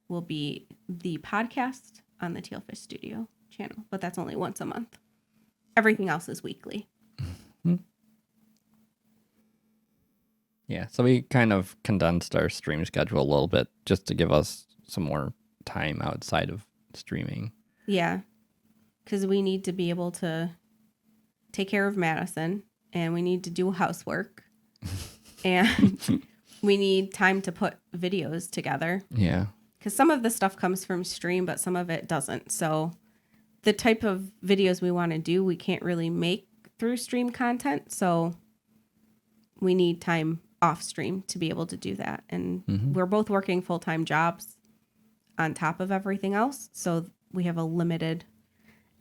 will be the podcast on the Tealfish Studio channel. But that's only once a month. Everything else is weekly. Yeah, so we kind of condensed our stream schedule a little bit just to give us some more time outside of streaming. Yeah, because we need to be able to take care of Madison, and we need to do housework, and we need time to put videos together. Yeah. Because some of the stuff comes from stream, but some of it doesn't. So the type of videos we want to do, we can't really make through stream content. So we need time off stream to be able to do that. And we're both working full-time jobs on top of everything else. So we have a limited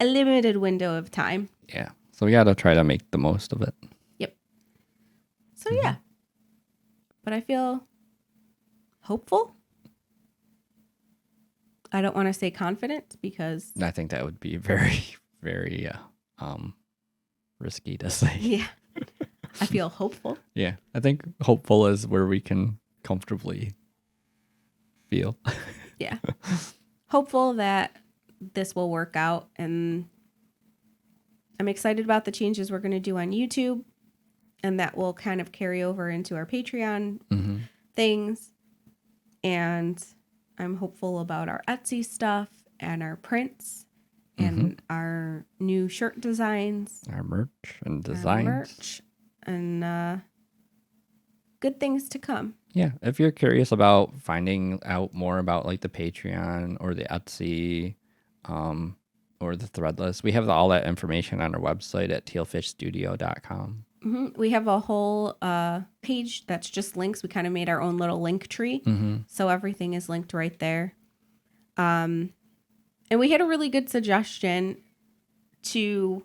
window of time. Yeah. So we got to try to make the most of it. Yep. So yeah. But I feel hopeful. I don't want to say confident because I think that would be very, very risky to say. Yeah. I feel hopeful. Yeah. I think hopeful is where we can comfortably feel. Yeah. Hopeful that this will work out, and I'm excited about the changes we're going to do on YouTube, and that will kind of carry over into our Patreon things. And I'm hopeful about our Etsy stuff and our prints and our new shirt designs. Our merch and designs. And good things to come. Yeah. If you're curious about finding out more about like the Patreon or the Etsy or the Threadless, we have all that information on our website at tealfishstudio.com. We have a whole page that's just links. We kind of made our own little link tree. So everything is linked right there. And we had a really good suggestion to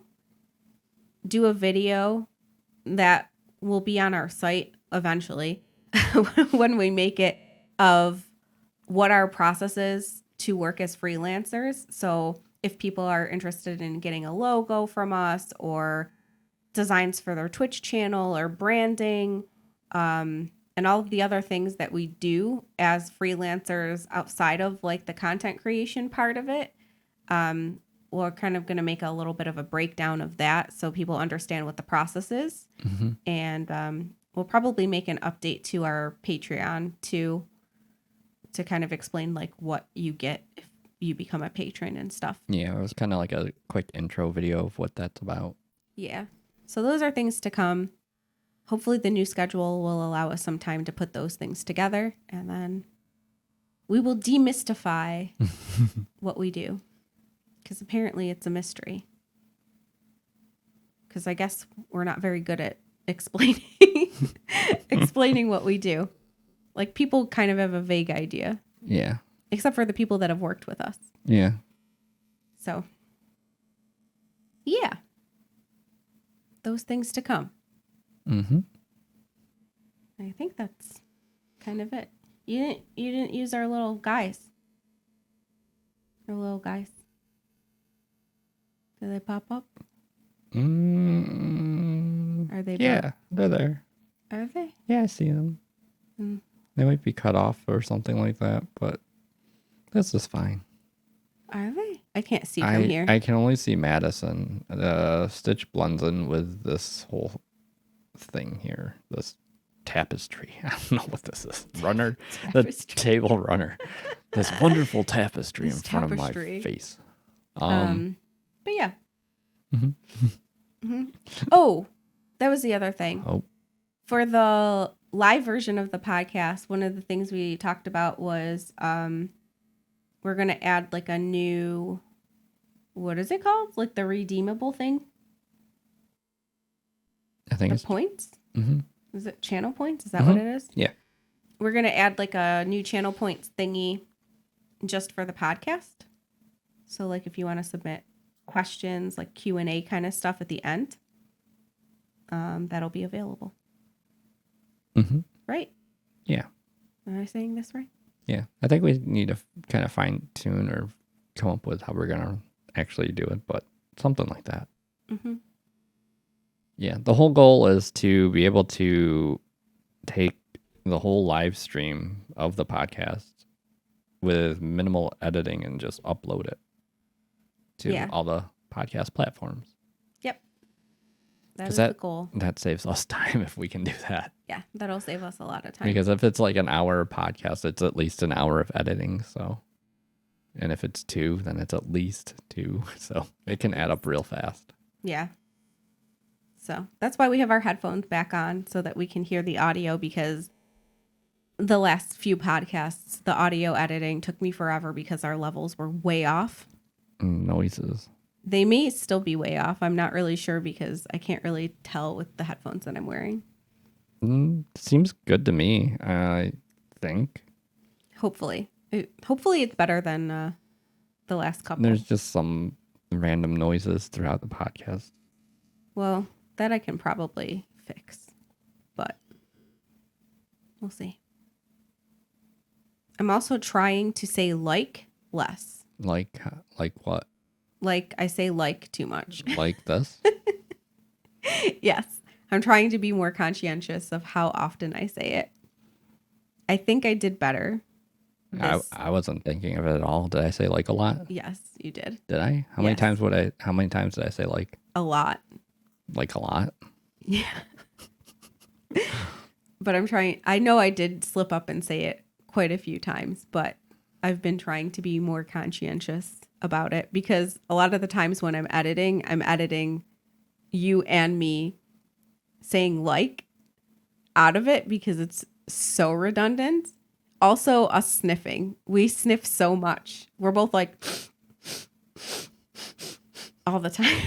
do a video that will be on our site eventually when we make it, of what our process is to work as freelancers. So if people are interested in getting a logo from us, or designs for their Twitch channel, or branding, and all of the other things that we do as freelancers outside of like the content creation part of it, we're kind of going to make a little bit of a breakdown of that so people understand what the process is. Mm-hmm. And we'll probably make an update to our Patreon too, to kind of explain like what you get if you become a patron and stuff. Yeah, it was kind of like a quick intro video of what that's about. Yeah. So those are things to come. Hopefully the new schedule will allow us some time to put those things together, and then we will demystify what we do, because apparently it's a mystery. Because I guess we're not very good at explaining explaining what we do. Like, people kind of have a vague idea. Yeah. Except for the people that have worked with us. Yeah. So, yeah. Those things to come. Mm-hmm. I think that's kind of it. You didn't use our little guys. Our little guys. Do they pop up? Are they? Yeah, they're there. Are they? Yeah, I see them. Mm. They might be cut off or something like that, but this is fine. Are they? I can't see from here. I can only see Madison. Stitch blends in with this whole thing here. This tapestry. I don't know what this is. Runner. The table runner. This wonderful tapestry in front of my face. But yeah. Mm-hmm. Mm-hmm. Oh, that was the other thing. Oh. For the live version of the podcast, one of the things we talked about was we're going to add like a new, what is it called? Like the redeemable thing? I think it's points. Mm-hmm. Is it channel points? Is that what it is? Yeah. We're going to add like a new channel points thingy just for the podcast. So like if you want to submit questions, like Q&A kind of stuff at the end, that'll be available. Mm-hmm. Right? Yeah. Am I saying this right? Yeah. I think we need to kind of fine tune or come up with how we're going to actually do it, but something like that. Mm-hmm. Yeah. The whole goal is to be able to take the whole live stream of the podcast with minimal editing and just upload it to all the podcast platforms. Yep. That is the goal. That saves us time if we can do that. Yeah, that'll save us a lot of time. Because if it's like an hour podcast, it's at least an hour of editing. So, and if it's 2, then it's at least 2. So it can add up real fast. Yeah. So that's why we have our headphones back on, so that we can hear the audio, because the last few podcasts, the audio editing took me forever because our levels were way off. Noises. They may still be way off. I'm not really sure because I can't really tell with the headphones that I'm wearing. Seems good to me, I think. Hopefully it's better than the last couple. There's just some random noises throughout the podcast. Well, that I can probably fix, but we'll see. I'm also trying to say like less. Like what? Like I say like too much. Like this? Yes. I'm trying to be more conscientious of how often I say it. I think I did better. I wasn't thinking of it at all. Did I say like a lot? Yes, you did. Did I? How many times did I say like? A lot. Like a lot? Yeah. But I'm trying. I know I did slip up and say it quite a few times, but I've been trying to be more conscientious about it, because a lot of the times when I'm editing you and me saying like out of it because it's so redundant. Also, us sniffing. We sniff so much. We're both like all the time.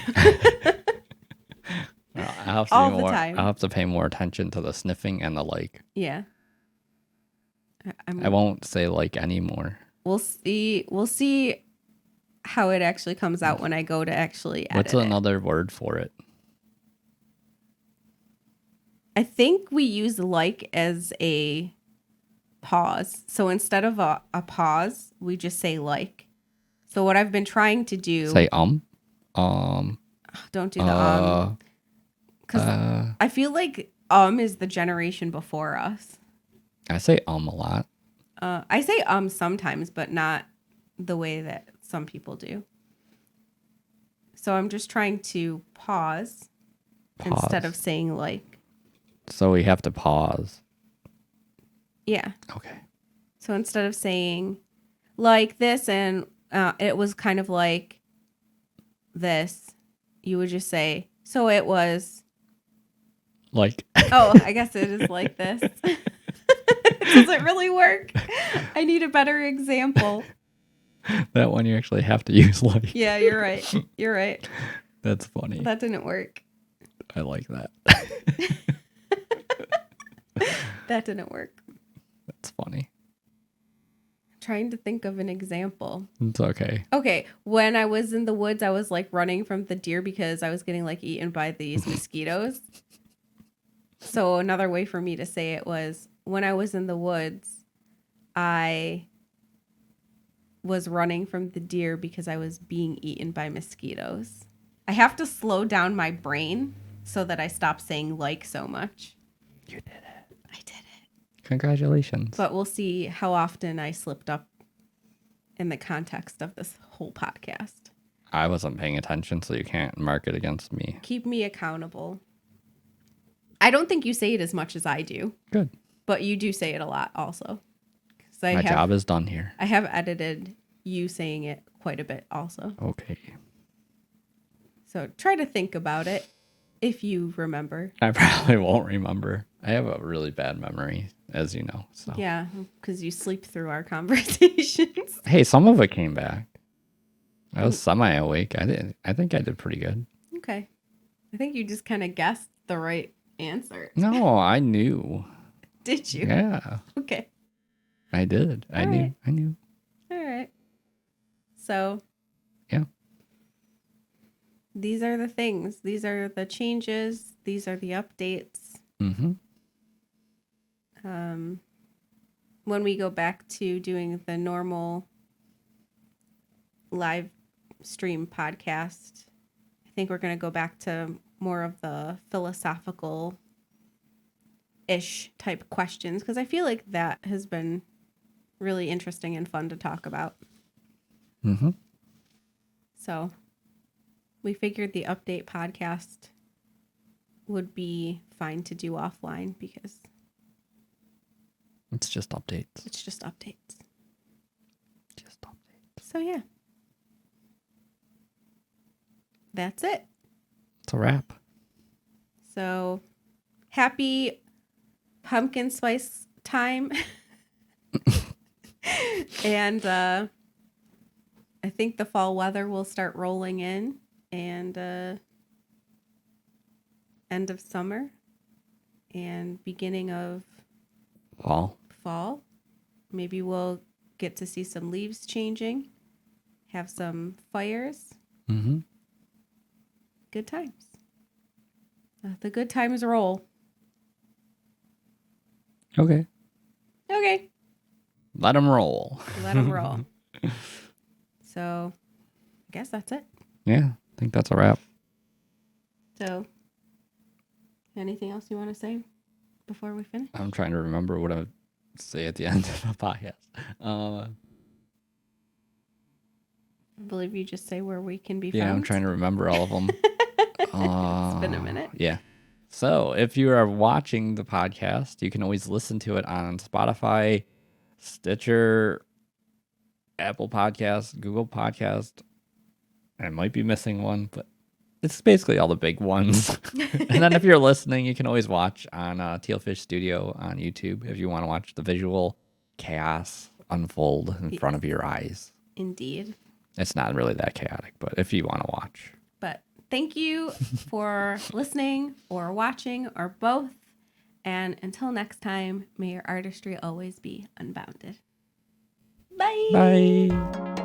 I'll have to pay more attention to the sniffing and the like. Yeah. I won't say like anymore. We'll see how it actually comes out when I go to actually edit What's another word for it? I think we use like as a pause. So instead of a pause, we just say like. So what I've been trying to do. Say Don't do the because I feel like is the generation before us. I say a lot. I say sometimes, but not the way that some people do. So I'm just trying to pause. Instead of saying like. So we have to pause. Yeah. Okay. So instead of saying like this and it was kind of like this, you would just say, so it was like. Oh, I guess it is like this. Does it really work? I need a better example. That one you actually have to use like. Yeah, you're right. You're right. That's funny. That didn't work. I like that. That didn't work. That's funny. I'm trying to think of an example. It's okay. Okay, when I was in the woods, I was like running from the deer because I was getting like eaten by these mosquitoes. So another way for me to say it was when I was in the woods, I was running from the deer because I was being eaten by mosquitoes. I have to slow down my brain so that I stop saying like so much. You did it. I did it. Congratulations. But we'll see how often I slipped up in the context of this whole podcast. I wasn't paying attention, so you can't mark it against me. Keep me accountable. I don't think you say it as much as I do. Good. But you do say it a lot also. My job is done here. I have edited you saying it quite a bit also. Okay. So try to think about it if you remember. I probably won't remember. I have a really bad memory, as you know. So. Yeah, because you sleep through our conversations. Hey, some of it came back. I was semi-awake. I think I did pretty good. Okay. I think you just kind of guessed the right answer. No, I knew. Did you? Yeah. Okay. I did. I knew. All right. So. Yeah. These are the things. These are the changes. These are the updates. Mm-hmm. When we go back to doing the normal live stream podcast, I think we're going to go back to more of the philosophical-ish type questions because I feel like that has been really interesting and fun to talk about. Mm-hmm. So we figured the update podcast would be fine to do offline because it's just updates. It's just updates. Just updates. So yeah. That's it. It's a wrap. So happy pumpkin spice time. And I think the fall weather will start rolling in and end of summer and beginning of fall. Maybe we'll get to see some leaves changing, have some fires. Mm-hmm. Good times. The good times roll. Okay. Let them roll. Let them roll. So, I guess that's it. Yeah, I think that's a wrap. So, anything else you want to say before we finish? I'm trying to remember what I would say at the end of the podcast. I believe you just say where we can be found. Yeah, I'm trying to remember all of them. It's been a minute. Yeah. So if you are watching the podcast, you can always listen to it on Spotify, Stitcher, Apple Podcast, Google Podcast. I might be missing one, but it's basically all the big ones. And then if you're listening, you can always watch on Tealfish Studio on YouTube if you want to watch the visual chaos unfold in front of your eyes. Indeed. It's not really that chaotic, but if you want to watch. But thank you for listening or watching or both. And until next time, may your artistry always be unbounded. Bye. Bye.